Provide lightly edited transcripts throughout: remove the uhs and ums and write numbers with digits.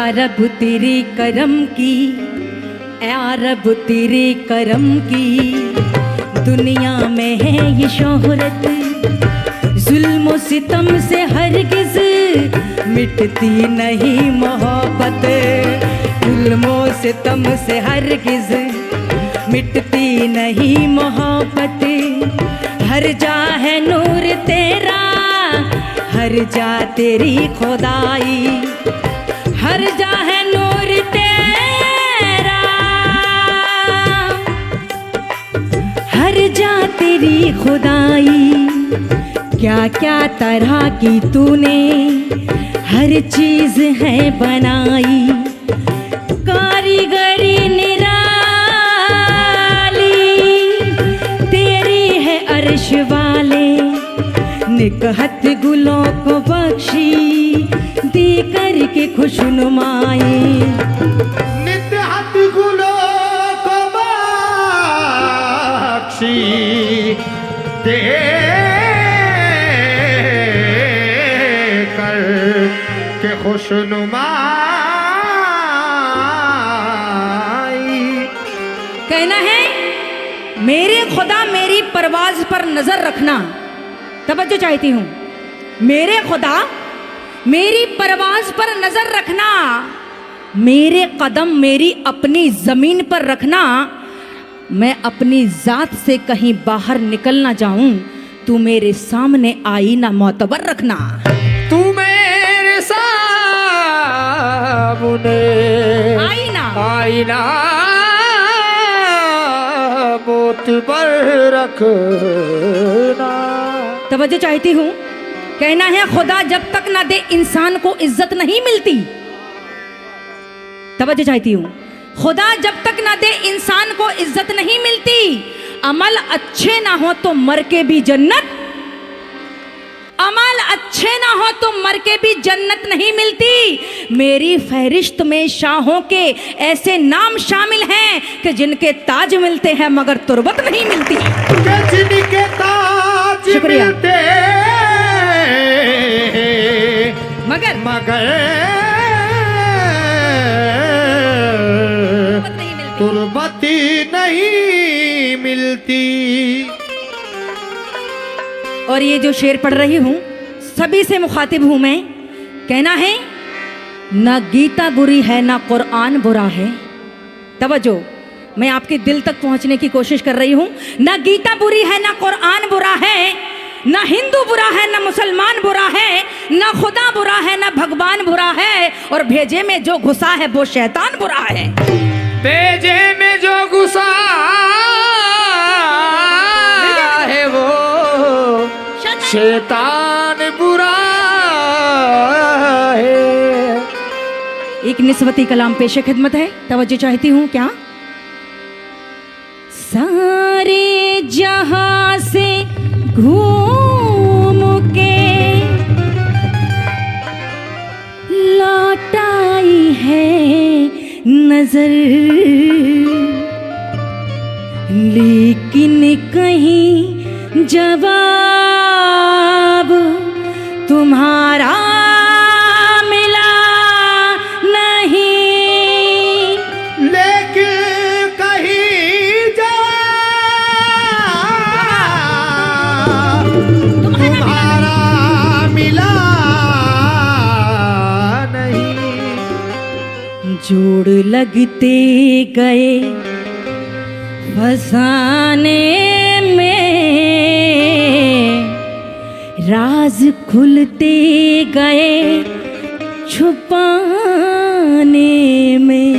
रब तेरे करम की, या रब तेरे करम की, दुनिया में है ये शोहरत, जुल्म सितम से हरगिज मिटती नहीं मोहब्बत, जुल्म सितम से हरगिज मिटती नहीं मोहब्बत। हर जा है नूर तेरा, हर जा तेरी खुदाई, हर जा है नूर तेरा, हर जा तेरी खुदाई। क्या क्या तरह की तूने हर चीज है बनाई, कारीगरी निराली तेरी है अर्श वाले, निकहत गुलों को बख्शी दी करके खुशनुमाई, निकहत गुलों को बख्शी दे के खुशनुमाई। कहना है मेरे खुदा मेरी परवाज पर नजर रखना, तवज्जो चाहती हूँ, मेरे खुदा मेरी परवाज पर नजर रखना, मेरे कदम मेरी अपनी जमीन पर रखना, मैं अपनी जात से कहीं बाहर निकल ना जाऊं, तू मेरे सामने आईना मोतबर रखना, तू मेरे सामने आईना मोतबर रखना। तवज्जो चाहती हूँ, कहना है खुदा जब तक ना दे इंसान को इज्जत नहीं मिलती, तवज्जो चाहती हूँ, खुदा जब तक ना दे इंसान को इज्जत नहीं मिलती, अमल अच्छे ना हो तो मर के भी जन्नत, अमल अच्छे ना हो तो मर के भी जन्नत नहीं मिलती। मेरी फहरिस्त में शाहों के ऐसे नाम शामिल हैं कि जिनके ताज मिलते हैं मगर तुरबत नहीं मिलती, जिनके ताज मिलते मगर तुरबती नहीं मिलती। और ये जो शेर पढ़ रही हूँ सभी से मुखातिब हूँ मैं, कहना है ना गीता बुरी है ना कुरान बुरा है, तवज्जो मैं आपके दिल तक पहुँचने की कोशिश कर रही हूँ, ना गीता बुरी है ना कुरान बुरा है, ना हिंदू बुरा है ना मुसलमान बुरा है, ना खुदा बुरा है ना भगवान बुरा है, और भेजे में जो घुसा है वो शैतान बुरा है, भेजे में जो घुसा है वो शैतान बुरा है। एक निस्बती कलाम पेश खिदमत है, तवज्जो चाहती हूँ क्या। सारे जहां से घूम के लौट आई है नजर, लेकिन कहीं जवाब तुम्हारा मिला नहीं, लेकिन कहीं जवाब तुम्हारा मिला नहीं। जोड़ लगते गए फसाने में, राज खुलते गए छुपाने में,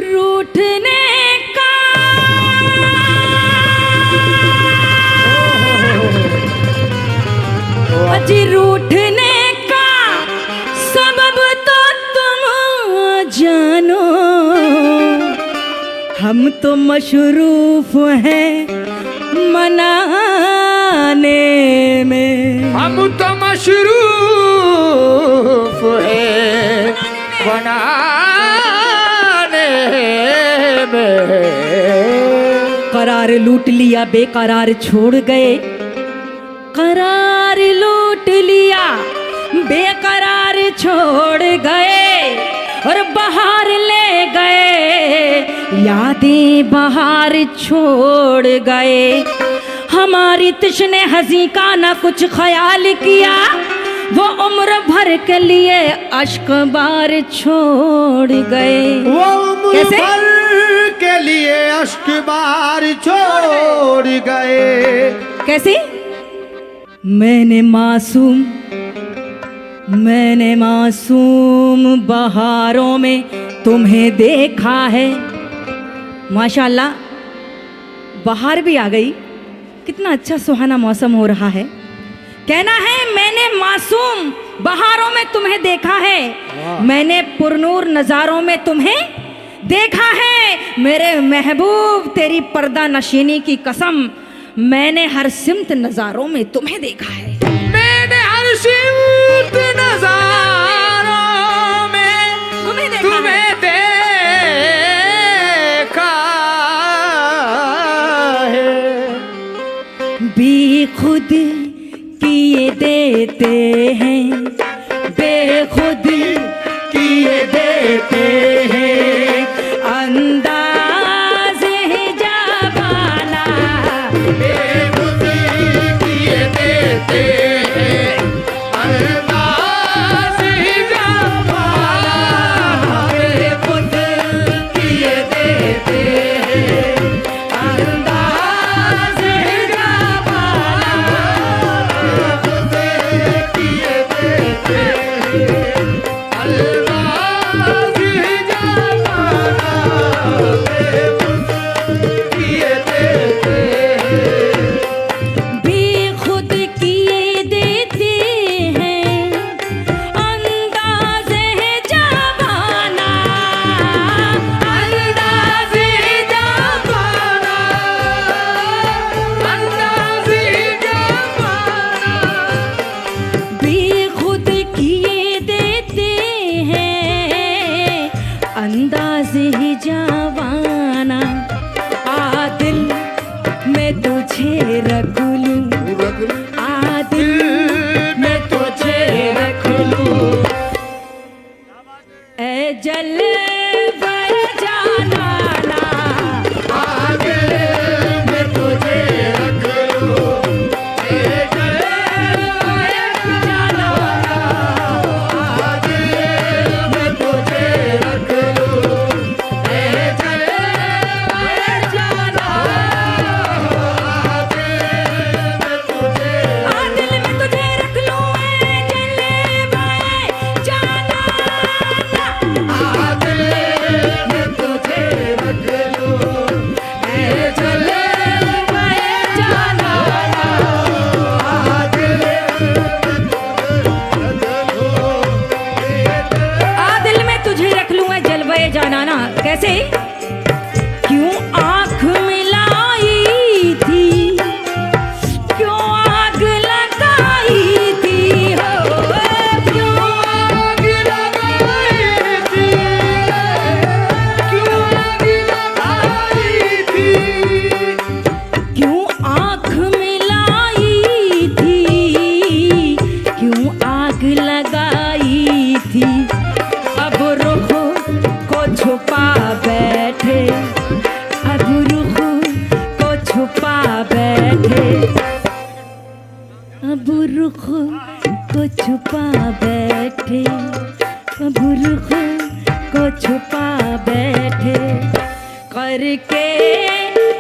रूठने का अजी रूठने का सबब तो तुम जानो, हम तो मशरूफ हैं मनाने में, हम तो मशरूफ है बनाने में। करार लूट लिया बेकरार छोड़ गए, करार लूट लिया बेकरार छोड़ गए और बाहर ले गए, यादें बाहर छोड़ गए। हमारी तिश्ने हंसी का ना कुछ ख्याल किया, वो उम्र भर के लिए अश्क बार छोड़ गए। वो उम्र कैसे? भर के लिए अश्क बार छोड़ गए। कैसे? मैंने मासूम बहारों में तुम्हें देखा है। माशाल्लाह, बाहर भी आ गई, कितना अच्छा सुहाना मौसम हो रहा है। कहना है मैंने मासूम बहारों में तुम्हें देखा है, मैंने पुरनूर नज़ारों में तुम्हें देखा है। मेरे महबूब तेरी पर्दा नशीनी की कसम, मैंने हर सिमत नज़ारों में तुम्हें देखा है। मैंने हर सिमत नज़ारों में तुम्हें देखा तुम्हें देखा है। बेखुद किए देते हैं, बेखुद किए देते हैं अंदाज़ हिजाबाना। बेखुद किए देते हैं अंदाज़ हिजाबाना। बेखुद किए देते हैं अंदाज़ हिजाबाना। बेखुद किए देते हैं अंदाज़ हिजाबाना, अंदाज़ हिजाबाना, अंदाज़ हिजाबाना। बेखुद किए देते हैं अंदाज़ हिजाबाना। आदिल मैं तुझे रख लूं, आदिल मैं तुझे रख लूं, ए जलवर जानाना। आदिल मैं तुझे रख लूं, ए जलवर जानाना। आदिल मैं तुझे रख लूं, ए जलवर जानाना। आदिल में तुझे रख लूं, ए जलवे जानाना। आदिल में तुझे रख लूं, ए जलवे जानाना। आदिल में तुझे रख लूं, ए जलवे जानाना। कैसे? क्यों आँख मिलाई थी, क्यों आग लगाई थी हो, क्यों आग लगाई थी, क्यों आग लगाई थी, क्यों आँख मिलाई थी, क्यों आग लगाई थी। अब रुख को छुपा बैठे, अब रुख को छुपा बैठे, अब रुख को छुपा बैठे, अब रुख को छुपा बैठे करके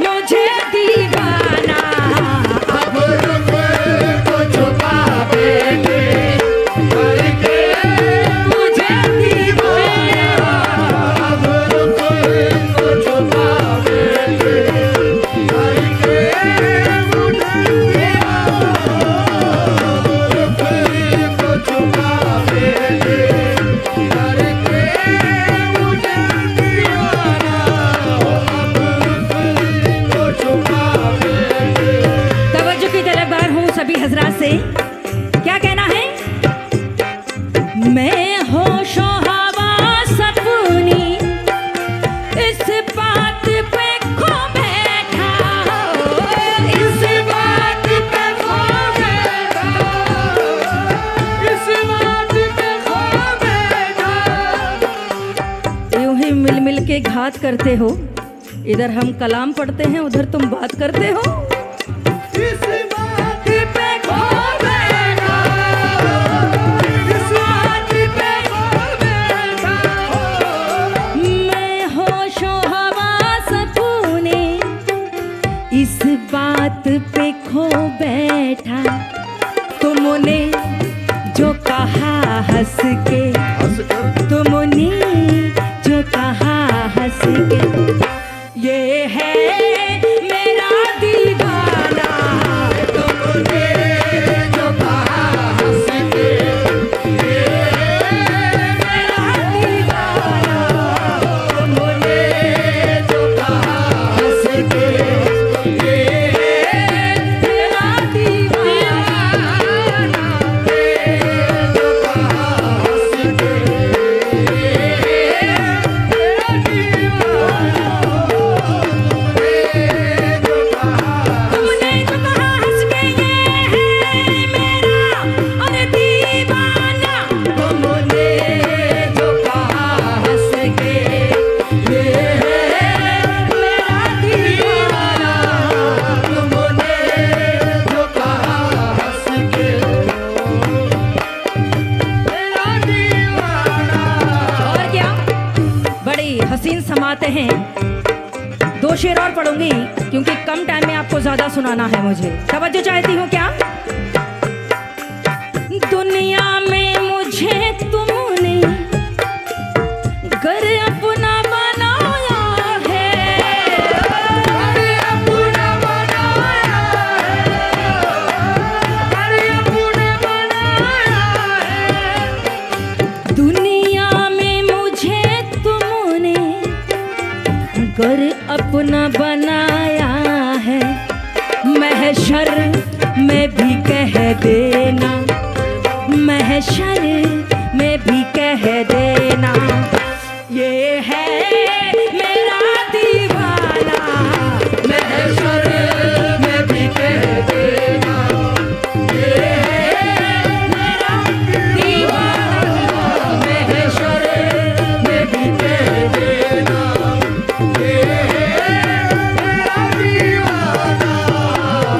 मुझे दीवाना। अब रुख को छुपा बैठे करके मुझे दीवाना। अब रुख को छुपा बैठे करके मुझे दीवाना। रुख को छुपा बैठे करके मुझे दीवाना। अब मुझसे घात करते हो, इधर हम कलाम पढ़ते हैं, उधर तुम बात करते हो। इस बात पे खो बैठा, इस बात पे खो बैठा। मैं होशो हवास तूने इस बात पे खो बैठा, तुमने जो कहा हंस के, तुमने जो कहा हंस के, ये है मेरा दीवाना। तुमने जो कहा हंस के, ये मेरा दीवाना, तुमने जो कहा हंस के, ये मेरा दीवाना। जो कहा हंस के, तुमने जो कहा हंस के, ये है मेरा अरे दीवाना। तुमने जो कहा हंस के, ये मेरा दीवाना। तुमने जो कहा हंस के, मेरा दीवाना। और क्या, बड़ी हसीन समाते हैं। दो शेर और पढ़ूंगी क्योंकि कम टाइम में आपको ज्यादा सुनाना है मुझे। तवज्जो चाहती हूँ क्या? दुनिया में मुझे तुमने घर अपना बनाया है, अरे अपना बनाया है, अरे अपना बनाया है। दुनिया में मुझे तुमने घर अपना बनाया है। महशर में भी कह देना, महशर में भी कह देना, ये है मेरा दीवाना। महशर में भी कह देना, ये मेरा दीवाना। महशर में भी कह देना, ये मेरा दीवाना।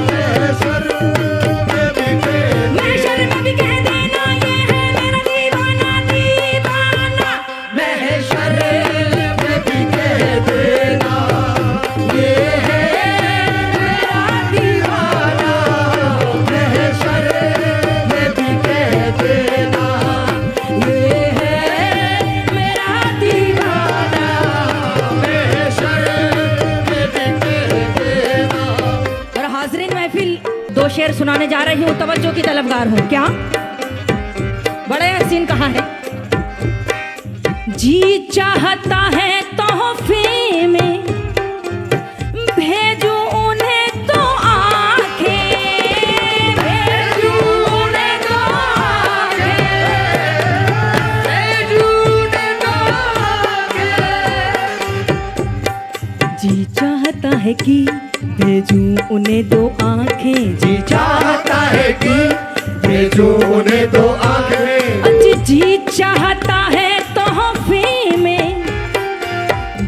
महशर में भी कह महशर में भी कह देना, ये है मेरा दीवाना, दीवाना। महशर में भी कह देना, ये है मेरा दीवाना। महशर में भी कह देना, ये है मेरा दीवाना। महशर में भी कह देना। और हाजरीन महफिल, दो शेर सुनाने जा रही हूँ, तवज्जो की तलबगार हूँ। क्या बड़े हसीन कहा है। जी चाहता है तोहफे में भेजूं उन्हें तो आंखें, भेजूं उन्हें तो आंखें। जी चाहता है कि भेजूं उन्हें दो आंखें, जी चाहता है कि भेजो उन्हें दो आंखें, जी चाहता है तोहफे में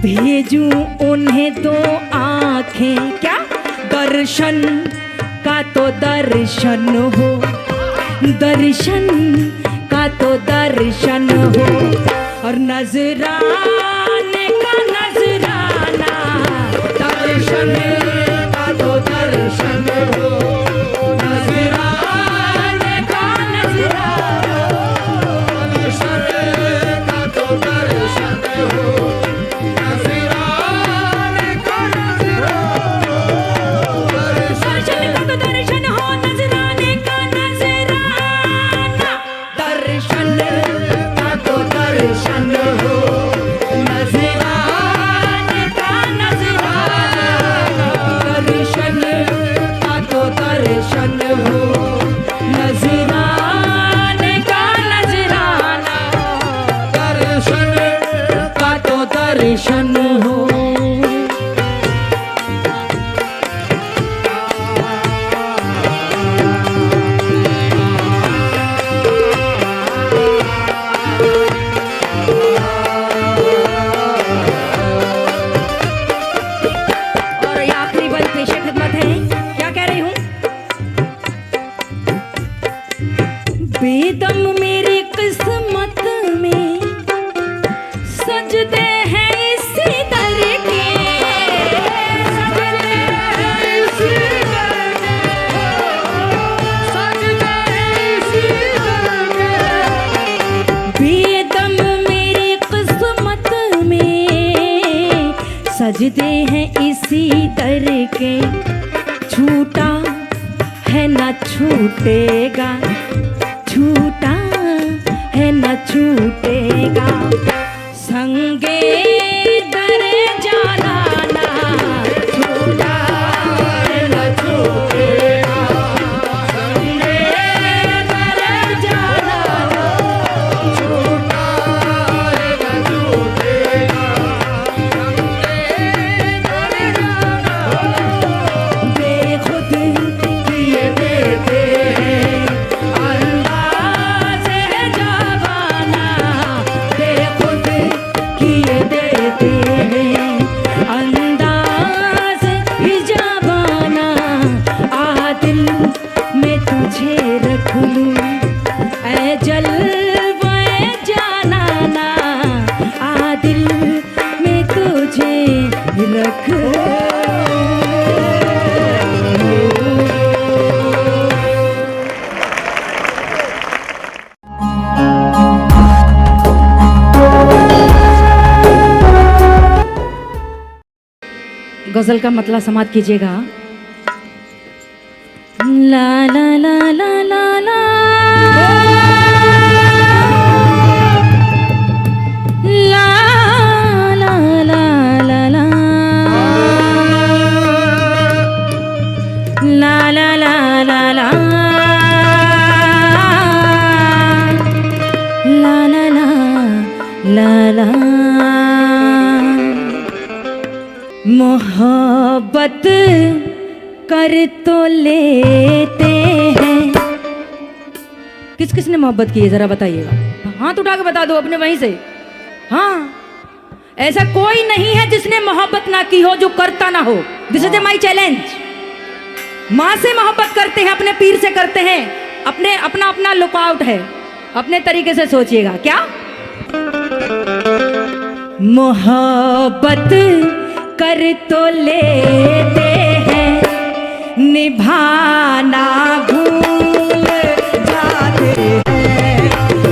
भेजूं उन्हें दो आंखें। क्या दर्शन का तो दर्शन हो, दर्शन का तो दर्शन हो, और नजराने का नजराना। दर्शन का तो दर्शन हो, नजराने का नजराना। दर्शन का तो दर्शन हो, नजराने का नजराना। दर्शन का तो दर्शन हो, नजराने का नजराना। दर्शन का तो दर्शन हो, नजराने का नजराना। अव्वल पेश खिदमत है, क्या कह रही हूँ। बेदम मेरी किस्मत में सजदे हैं इसी दर के, सजदे हैं इसी दर के, बेदम मेरी किस्मत में सजदे हैं इसी दर के, छूटा है न छूटेगा, छूटा है न छूटेगा, संगे दर जाना ना, छूटा है न छूटेगा, संगे दर जाना ना, छूटा है न छूटेगा, संगे दर जाना, बेखुद किए देते हैं अंदाज़ है जवाना, बेखुद किए देते हैं अंदाज़ ही जवाना, आ दिल में तुझे रख लूं ऐ जलवे जाना ना, आ दिल में तुझे रख लूं। गजल का मतलब समाप्त कीजिएगा। ला ला ला ला ला ला ला ला ला ला ला ला ला ला ला ला ला ला ला। मोहब्बत कर तो लेते हैं, किस किस ने मोहब्बत की है जरा बताइएगा, हाथ उठा के बता दो अपने वहीं से। हाँ, ऐसा कोई नहीं है जिसने मोहब्बत ना की हो जो करता ना हो। This is my challenge. माँ से मोहब्बत करते हैं, अपने पीर से करते हैं, अपने अपना अपना लुकआउट है, अपने तरीके से सोचिएगा। क्या मोहब्बत कर तो लेते हैं, निभाना भूल जाते हैं,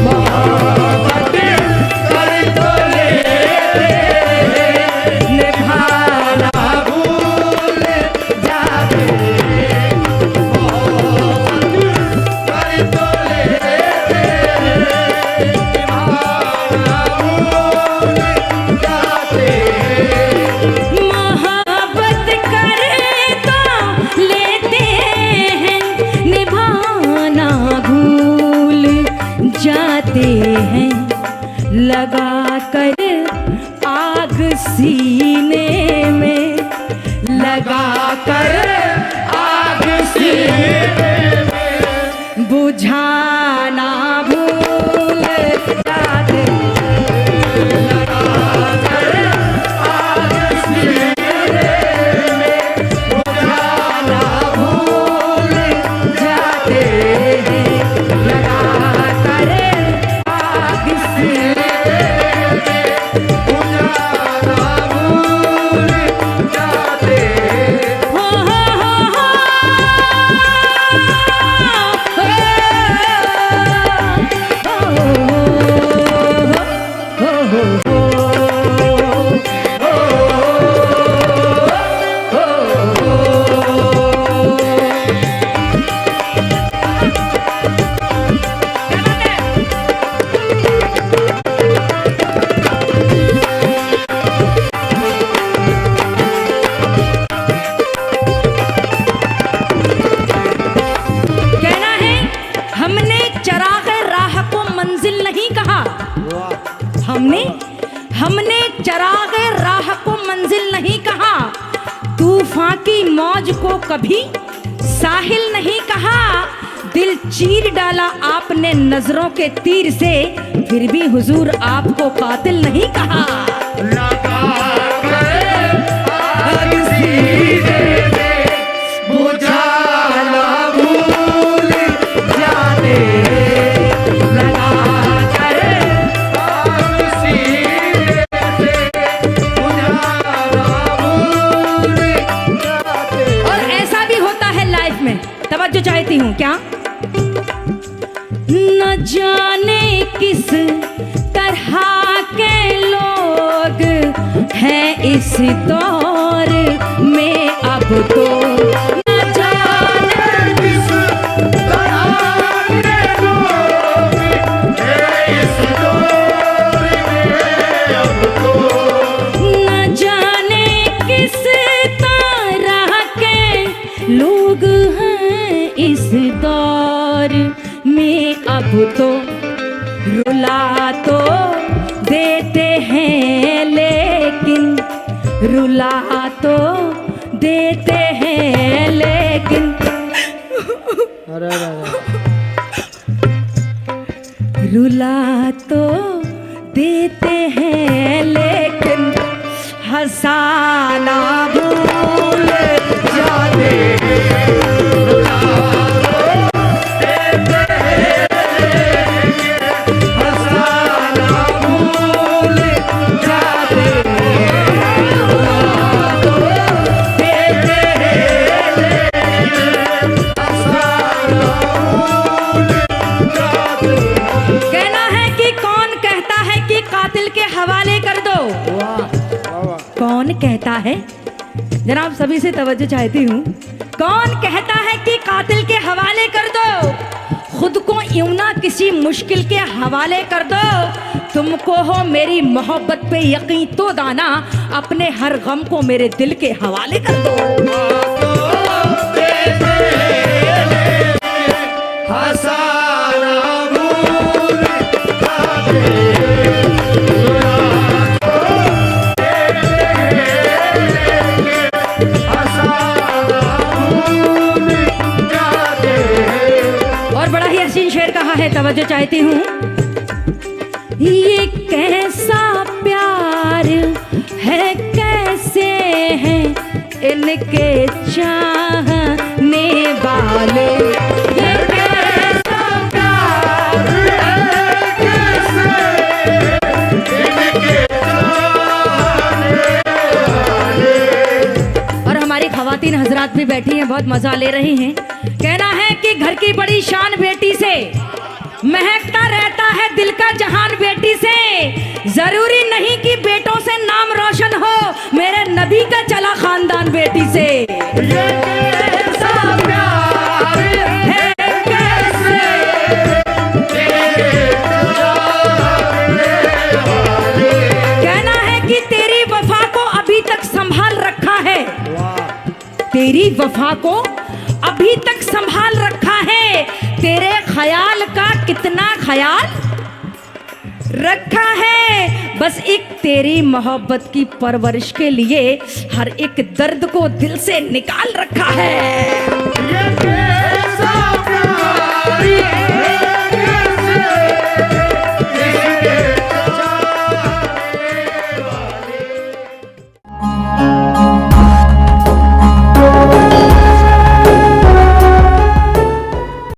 मोहब्बत कर तो लेते हैं, निभाना भूल जाते हैं, मोहब्बत कर तो लेते हैं, निभाना भूल जाते हैं, मोहब्बत करे तो लेते हैं, निभाना भूल जाते हैं, लगा कर आग सीने में, लगा कर आग सीने में, बुझाना भूल जाते हैं, लगा कर आग सीने में, बुझाना भूल जाते हैं, लगा कर आग सीने में, बुझाना भूल जाते हैं। हो कहना है हमने चराग राह को मंजिल नहीं कहा, हमने चराग राह को मंजिल नहीं कहा, तूफान की मौज को कभी साहिल नहीं कहा, दिल चीर डाला आपने नजरों के तीर से, फिर भी हुजूर आपको कातिल नहीं कहा। लगा कर आग सीने में, तरफ में तवज्जो चाहती हूँ। क्या? न जाने किस तरह के लोग हैं इस दौर में अब तो, न जाने किस तरह के लोग हैं इस दौर में अब तो, न जाने किस तरह के लोग हैं इस दौर में अब तो, रुला तो देते हैं लेकिन, रुला तो देते हैं लेकिन, रुला तो देते हैं लेकिन हंसाना भूल जाते कौन कहता है, जनाब सभी से तवज्जो चाहती हूँ, कौन कहता है कि कातिल के हवाले कर दो, खुद को यूं ना किसी मुश्किल के हवाले कर दो, तुमको हो मेरी मोहब्बत पे यकीन तो दाना, अपने हर गम को मेरे दिल के हवाले कर दो। है तवज्जो चाहती हूँ। ये कैसा प्यार है, कैसे हैं इनके चाहने वाले, ये कैसा प्यार है, कैसे इनके चाहने वाले। और हमारी खवातीन हजरात भी बैठी हैं, बहुत मजा ले रही हैं। कहना है कि घर की बड़ी शान बेटी से, महकता रहता है दिल का जहान बेटी से, जरूरी नहीं कि बेटों से नाम रोशन हो, मेरे नबी का चला खानदान बेटी से। ये कैसा प्यार है, कैसे कहना है कि तेरी वफा को अभी तक संभाल रखा है, तेरी वफा को अभी तक संभाल रखा है, तेरे ख्याल का कितना ख्याल रखा है, बस एक तेरी मोहब्बत की परवरिश के लिए हर एक दर्द को दिल से निकाल रखा है।